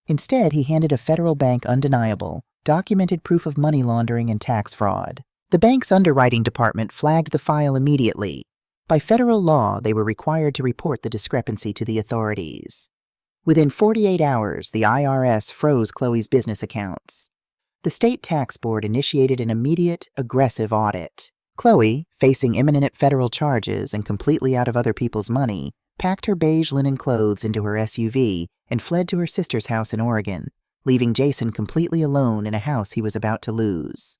Instead, he handed a federal bank undeniable, documented proof of money laundering and tax fraud. The bank's underwriting department flagged the file immediately. By federal law, they were required to report the discrepancy to the authorities. Within 48 hours, the IRS froze Chloe's business accounts. The state tax board initiated an immediate, aggressive audit. Chloe, facing imminent federal charges and completely out of other people's money, packed her beige linen clothes into her SUV and fled to her sister's house in Oregon, leaving Jason completely alone in a house he was about to lose.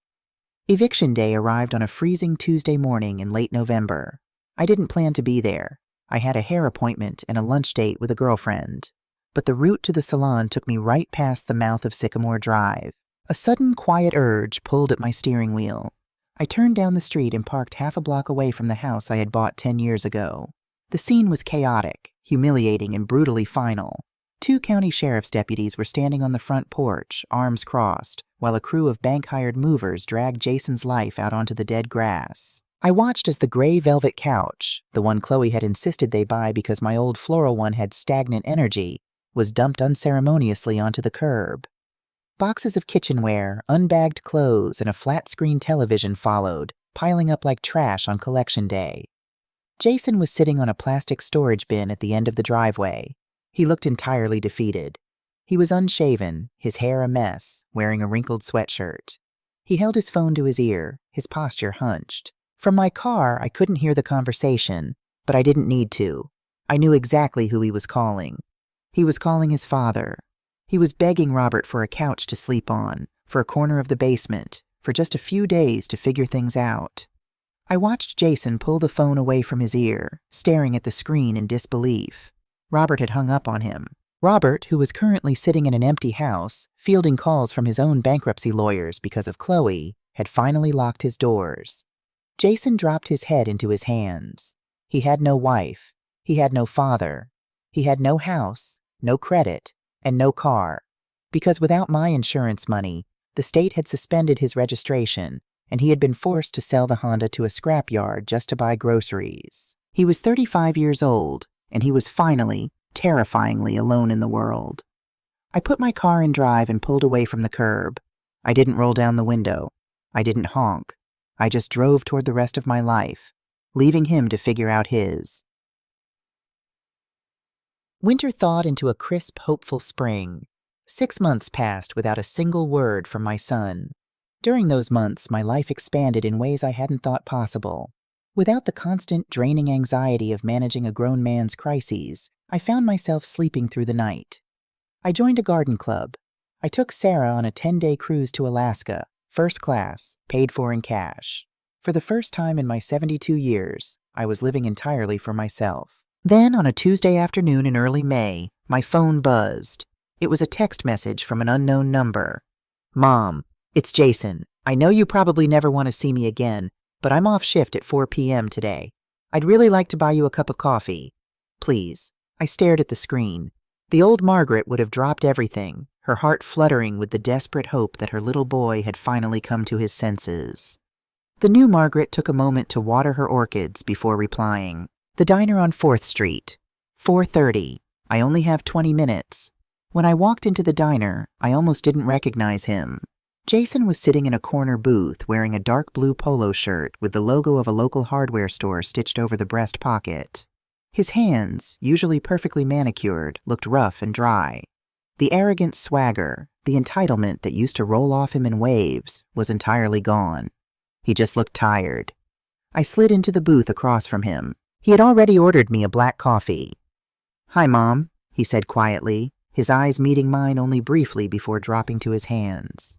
Eviction day arrived on a freezing Tuesday morning in late November. I didn't plan to be there. I had a hair appointment and a lunch date with a girlfriend. But the route to the salon took me right past the mouth of Sycamore Drive. A sudden quiet urge pulled at my steering wheel. I turned down the street and parked half a block away from the house I had bought 10 years ago. The scene was chaotic, humiliating, and brutally final. 2 county sheriff's deputies were standing on the front porch, arms crossed, while a crew of bank-hired movers dragged Jason's life out onto the dead grass. I watched as the gray velvet couch, the one Chloe had insisted they buy because my old floral one had stagnant energy, was dumped unceremoniously onto the curb. Boxes of kitchenware, unbagged clothes, and a flat-screen television followed, piling up like trash on collection day. Jason was sitting on a plastic storage bin at the end of the driveway. He looked entirely defeated. He was unshaven, his hair a mess, wearing a wrinkled sweatshirt. He held his phone to his ear, his posture hunched. From my car, I couldn't hear the conversation, but I didn't need to. I knew exactly who he was calling. He was calling his father. He was begging Robert for a couch to sleep on, for a corner of the basement, for just a few days to figure things out. I watched Jason pull the phone away from his ear, staring at the screen in disbelief. Robert had hung up on him. Robert, who was currently sitting in an empty house, fielding calls from his own bankruptcy lawyers because of Chloe, had finally locked his doors. Jason dropped his head into his hands. He had no wife. He had no father. He had no house, no credit, and no car. Because without my insurance money, the state had suspended his registration, and he had been forced to sell the Honda to a scrapyard just to buy groceries. He was 35 years old, and he was finally, terrifyingly alone in the world. I put my car in drive and pulled away from the curb. I didn't roll down the window. I didn't honk. I just drove toward the rest of my life, leaving him to figure out his. Winter thawed into a crisp, hopeful spring. 6 months passed without a single word from my son. During those months, my life expanded in ways I hadn't thought possible. Without the constant, draining anxiety of managing a grown man's crises, I found myself sleeping through the night. I joined a garden club. I took Sarah on a 10-day cruise to Alaska, first class, paid for in cash. For the first time in my 72 years, I was living entirely for myself. Then, on a Tuesday afternoon in early May, my phone buzzed. It was a text message from an unknown number. "Mom, it's Jason. I know you probably never want to see me again, but I'm off shift at 4 p.m. today. I'd really like to buy you a cup of coffee. Please." I stared at the screen. The old Margaret would have dropped everything, her heart fluttering with the desperate hope that her little boy had finally come to his senses. The new Margaret took a moment to water her orchids before replying. "The diner on 4th Street. 4:30. I only have 20 minutes. When I walked into the diner, I almost didn't recognize him. Jason was sitting in a corner booth wearing a dark blue polo shirt with the logo of a local hardware store stitched over the breast pocket. His hands, usually perfectly manicured, looked rough and dry. The arrogant swagger, the entitlement that used to roll off him in waves, was entirely gone. He just looked tired. I slid into the booth across from him. He had already ordered me a black coffee. "Hi, Mom," he said quietly, his eyes meeting mine only briefly before dropping to his hands.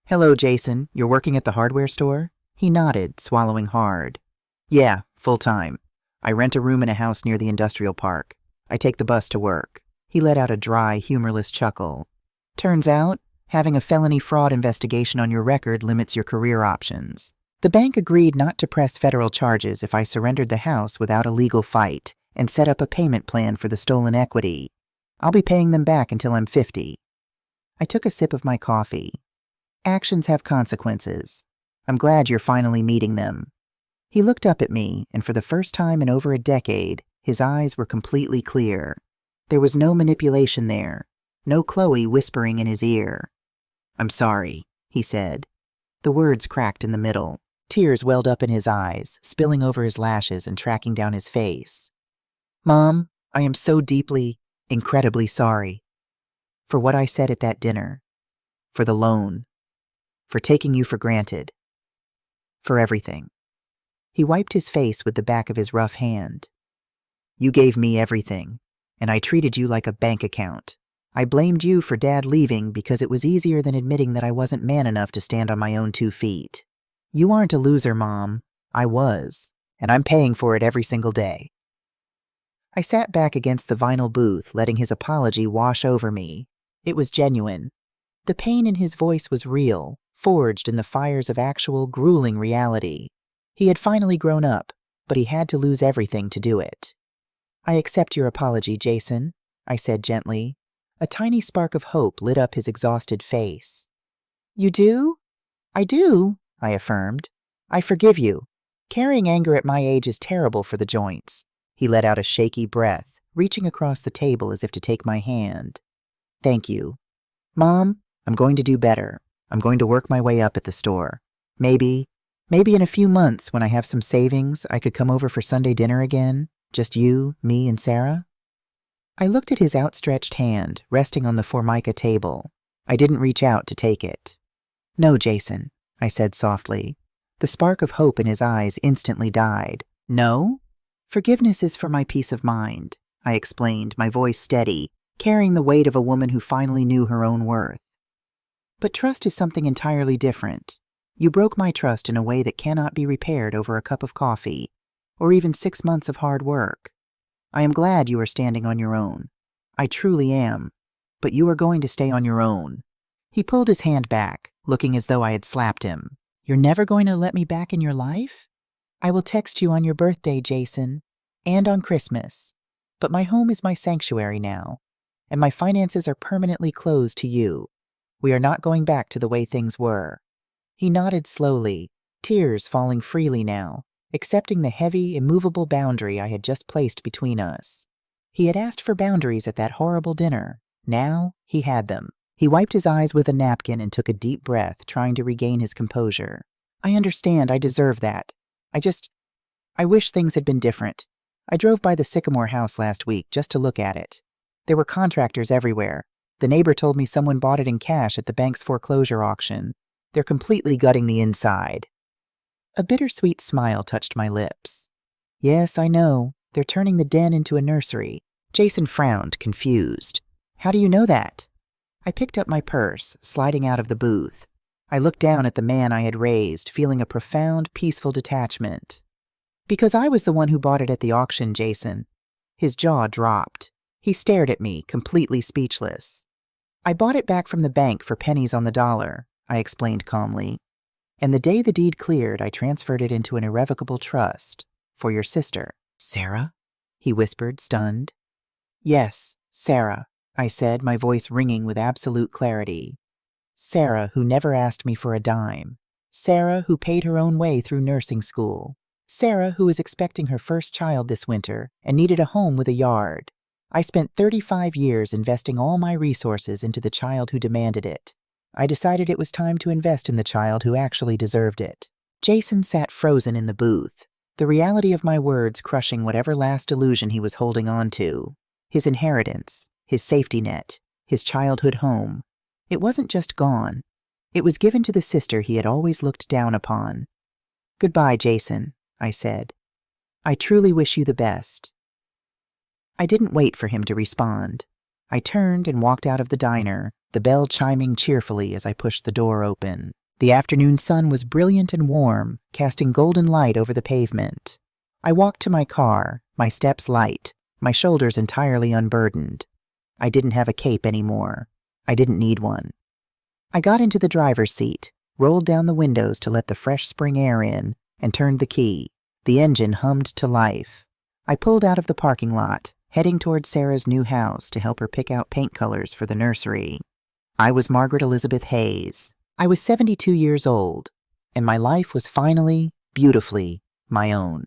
"Hello, Jason. You're working at the hardware store?" He nodded, swallowing hard. "Yeah, full-time. I rent a room in a house near the industrial park. I take the bus to work." He let out a dry, humorless chuckle. "Turns out, having a felony fraud investigation on your record limits your career options. The bank agreed not to press federal charges if I surrendered the house without a legal fight and set up a payment plan for the stolen equity. I'll be paying them back until I'm 50. I took a sip of my coffee. Actions have consequences. I'm glad you're finally meeting them. He looked up at me, and for the first time in over a decade, his eyes were completely clear. There was no manipulation there, no Chloe whispering in his ear. "I'm sorry," he said. The words cracked in the middle. Tears welled up in his eyes, spilling over his lashes and tracking down his face. "Mom, I am so deeply, incredibly sorry. For what I said at that dinner. For the loan. For taking you for granted. For everything." He wiped his face with the back of his rough hand. "You gave me everything, and I treated you like a bank account. I blamed you for Dad leaving because it was easier than admitting that I wasn't man enough to stand on my own 2 feet. You aren't a loser, Mom. I was, and I'm paying for it every single day." I sat back against the vinyl booth, letting his apology wash over me. It was genuine. The pain in his voice was real, forged in the fires of actual, grueling reality. He had finally grown up, but he had to lose everything to do it. "I accept your apology, Jason," I said gently. A tiny spark of hope lit up his exhausted face. "You do?" "I do," I affirmed. "I forgive you. Carrying anger at my age is terrible for the joints." He let out a shaky breath, reaching across the table as if to take my hand. "Thank you. Mom, I'm going to do better. I'm going to work my way up at the store. Maybe in a few months when I have some savings, I could come over for Sunday dinner again. Just you, me, and Sarah." I looked at his outstretched hand, resting on the Formica table. I didn't reach out to take it. "No, Jason," I said softly. The spark of hope in his eyes instantly died. "No? Forgiveness is for my peace of mind," I explained, my voice steady, carrying the weight of a woman who finally knew her own worth. "But trust is something entirely different. You broke my trust in a way that cannot be repaired over a cup of coffee, or even 6 months of hard work. I am glad you are standing on your own. I truly am. But you are going to stay on your own." He pulled his hand back, looking as though I had slapped him. "You're never going to let me back in your life? I will text you on your birthday, Jason, and on Christmas. But my home is my sanctuary now, and my finances are permanently closed to you. We are not going back to the way things were." He nodded slowly, tears falling freely now, accepting the heavy, immovable boundary I had just placed between us. He had asked for boundaries at that horrible dinner. Now he had them. He wiped his eyes with a napkin and took a deep breath, trying to regain his composure. "I understand. I deserve that. I wish things had been different. I drove by the Sycamore house last week just to look at it. There were contractors everywhere. The neighbor told me someone bought it in cash at the bank's foreclosure auction. They're completely gutting the inside." A bittersweet smile touched my lips. "Yes, I know. They're turning the den into a nursery." Jason frowned, confused. "How do you know that?" I picked up my purse, sliding out of the booth. I looked down at the man I had raised, feeling a profound, peaceful detachment. "Because I was the one who bought it at the auction, Jason." His jaw dropped. He stared at me, completely speechless. "I bought it back from the bank for pennies on the dollar," I explained calmly. "And the day the deed cleared, I transferred it into an irrevocable trust for your sister." "Sarah?" he whispered, stunned. "Yes, Sarah," I said, my voice ringing with absolute clarity. "Sarah, who never asked me for a dime. Sarah, who paid her own way through nursing school. Sarah, who is expecting her first child this winter and needed a home with a yard. I spent 35 years investing all my resources into the child who demanded it. I decided it was time to invest in the child who actually deserved it." Jason sat frozen in the booth, the reality of my words crushing whatever last illusion he was holding on to. His inheritance, his safety net, his childhood home. It wasn't just gone. It was given to the sister he had always looked down upon. "Goodbye, Jason," I said. "I truly wish you the best." I didn't wait for him to respond. I turned and walked out of the diner, the bell chiming cheerfully as I pushed the door open. The afternoon sun was brilliant and warm, casting golden light over the pavement. I walked to my car, my steps light, my shoulders entirely unburdened. I didn't have a cape anymore. I didn't need one. I got into the driver's seat, rolled down the windows to let the fresh spring air in, and turned the key. The engine hummed to life. I pulled out of the parking lot, heading toward Sarah's new house to help her pick out paint colors for the nursery. I was Margaret Elizabeth Hayes. I was 72 years old, and my life was finally, beautifully, my own.